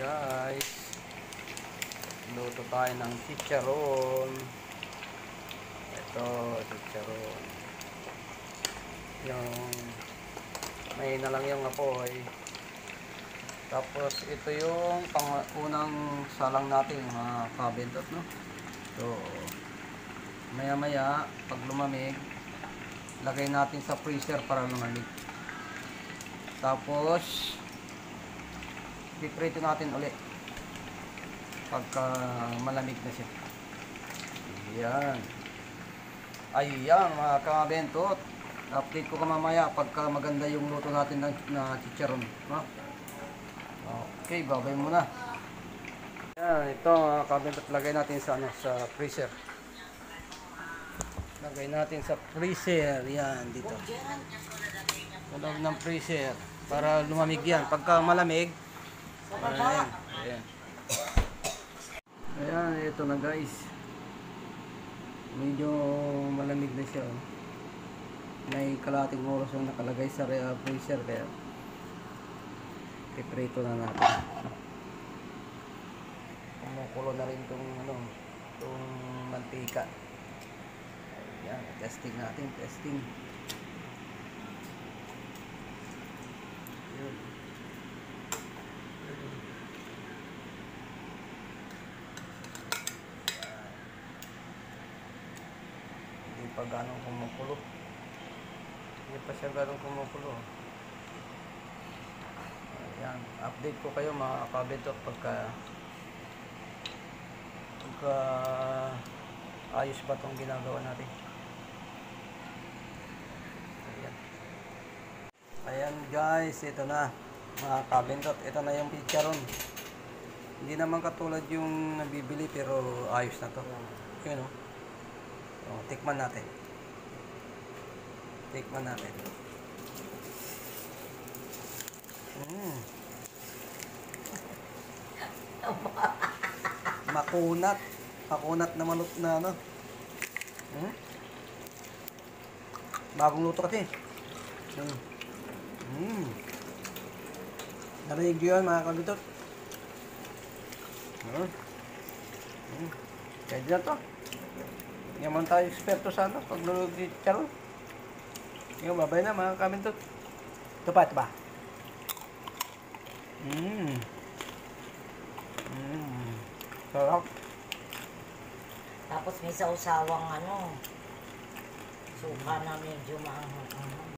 Guys, luto tayo ng chicharon. Ito, chicharon. Yung may na lang yung apoy. Tapos ito yung unang salang natin, mga kabindot, no? So maya maya pag lumamig, lagay natin sa freezer para lumamig. Tapos piprito natin ulit pagka malamig na siya. Ayan. Ayan mga kabentot, update ko ka mamaya pagka maganda yung luto natin na chicharon, no? Okay, babay muna. Ayan, ito mga kabentot, lagay natin sa sa freezer. Lagay natin sa freezer. Yan, dito sa loob ng freezer para lumamig yan. Pagka malamig, ayan, ayan. Ayan, ito na guys. Medyo malamig na siya. May kalahating oras na nakalagay sa freezer, kaya piprito na natin. Kumukulo na rin itong itong mantika. Ayan, testing natin, testing. Ayan. Hindi pa ganong kumukulo. Hindi pa siya ganong kumukulo. Ayan, update ko kayo mga kabentot pagka ayos ba itong ginagawa natin. Ayan. Ayan guys, ito na mga kabentot, ito na yung chicharon. Hindi naman katulad yung nabibili, pero ayos na to. Yun o. So, tikman natin. Tikman natin. Makunat. Makunat na manok na ano. Bagong luto kasi. Narinig yun mga kabitot. Kaya dyan to. Hindi naman tayo eksperto sa ano paglulog di charon. Yung babay na mga kabitot. Ito pa, ito pa. Sarap. Tapos may sausawang suka na medyo maanghang.